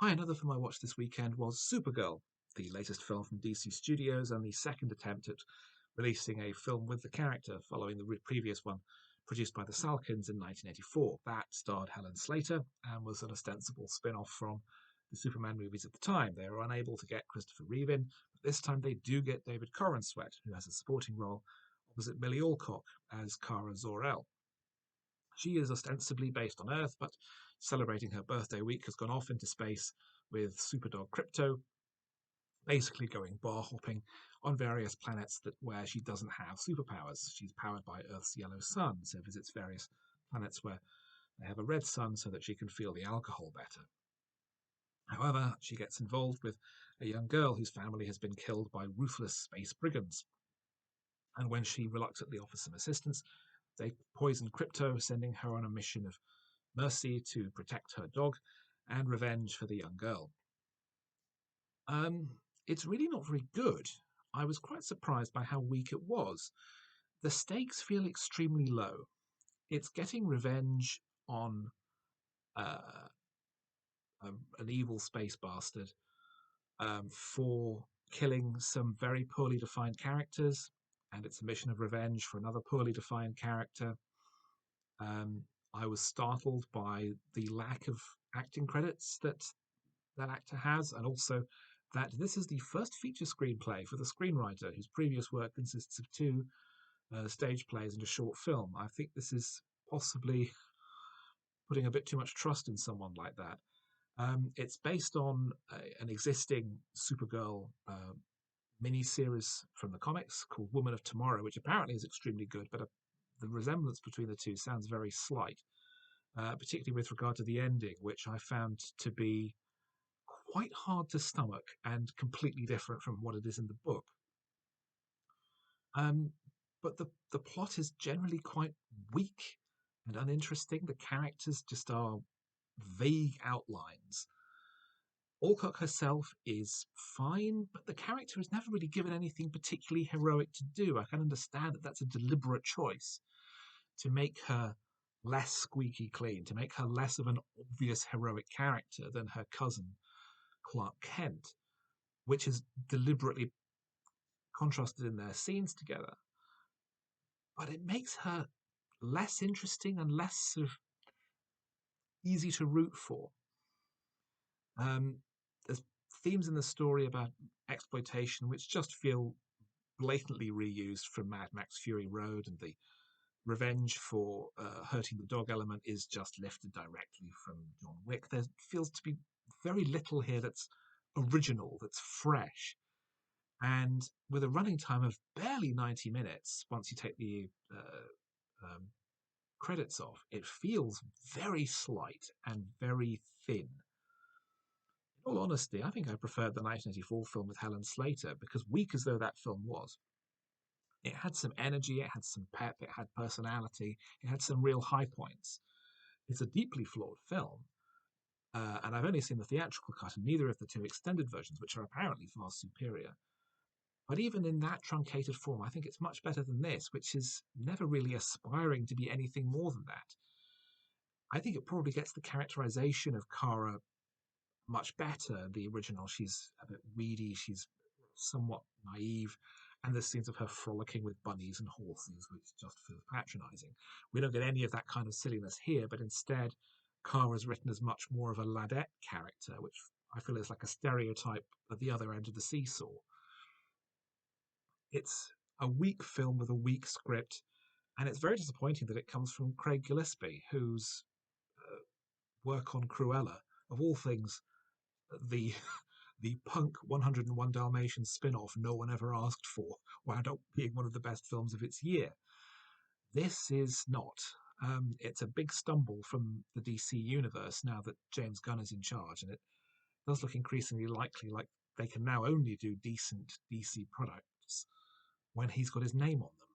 Hi, another film I watched this weekend was Supergirl, the latest film from DC Studios and the second attempt at releasing a film with the character following the previous one produced by the Salkinds in 1984. That starred Helen Slater and was an ostensible spin off from the Superman movies at the time. They were unable to get Christopher Reeve in, but this time they do get David Corenswet, who has a supporting role opposite Milly Alcock as Kara Zor-El. She is ostensibly based on Earth, but celebrating her birthday week has gone off into space with Superdog Crypto, basically going bar hopping on various planets where she doesn't have superpowers. She's powered by Earth's yellow sun, so visits various planets where they have a red sun so that she can feel the alcohol better. However, she gets involved with a young girl whose family has been killed by ruthless space brigands. And when she reluctantly offers some assistance, they poison Crypto, sending her on a mission of mercy to protect her dog and revenge for the young girl. It's really not very good. I was quite surprised by how weak it was. The stakes feel extremely low. It's getting revenge on uh, an evil space bastard for killing some very poorly defined characters, and it's a mission of revenge for another poorly defined character. Um, I was startled by the lack of acting credits that actor has, and also that this is the first feature screenplay for the screenwriter, whose previous work consists of two stage plays and a short film. I think this is possibly putting a bit too much trust in someone like that. It's based on an existing Supergirl mini-series from the comics called Woman of Tomorrow, which apparently is extremely good, but the resemblance between the two sounds very slight, particularly with regard to the ending, which I found to be quite hard to stomach and completely different from what it is in the book. Um, but the plot is generally quite weak and uninteresting. The characters just are vague outlines. Alcock herself is fine, but the character is never really given anything particularly heroic to do. I can understand that that's a deliberate choice to make her less squeaky clean, to make her less of an obvious heroic character than her cousin Clark Kent, which is deliberately contrasted in their scenes together. But it makes her less interesting and less sort of easy to root for. There's themes in the story about exploitation which just feel blatantly reused from Mad Max Fury Road, and the revenge for hurting the dog element is just lifted directly from John Wick. There feels to be very little here that's original, that's fresh. And with a running time of barely 90 minutes, once you take the credits off, it feels very slight and very thin. In all honesty, I think I preferred the 1984 film with Helen Slater because, weak as though that film was, it had some energy, it had some pep, it had personality, it had some real high points. It's a deeply flawed film, and I've only seen the theatrical cut and neither of the two extended versions, which are apparently far superior. But even in that truncated form, I think it's much better than this, which is never really aspiring to be anything more than that. I think it probably gets the characterization of Kara much better. The original, she's a bit weedy, she's somewhat naive, and there's scenes of her frolicking with bunnies and horses, which just feels patronizing. We don't get any of that kind of silliness here, but instead, Kara's written as much more of a ladette character, which I feel is like a stereotype at the other end of the seesaw. It's a weak film with a weak script, and it's very disappointing that it comes from Craig Gillespie, whose work on Cruella, of all things, the the punk 101 Dalmatians spin-off no one ever asked for, wound up being one of the best films of its year. This is not. It's a big stumble from the DC universe now that James Gunn is in charge, and it does look increasingly likely like they can now only do decent DC products when he's got his name on them.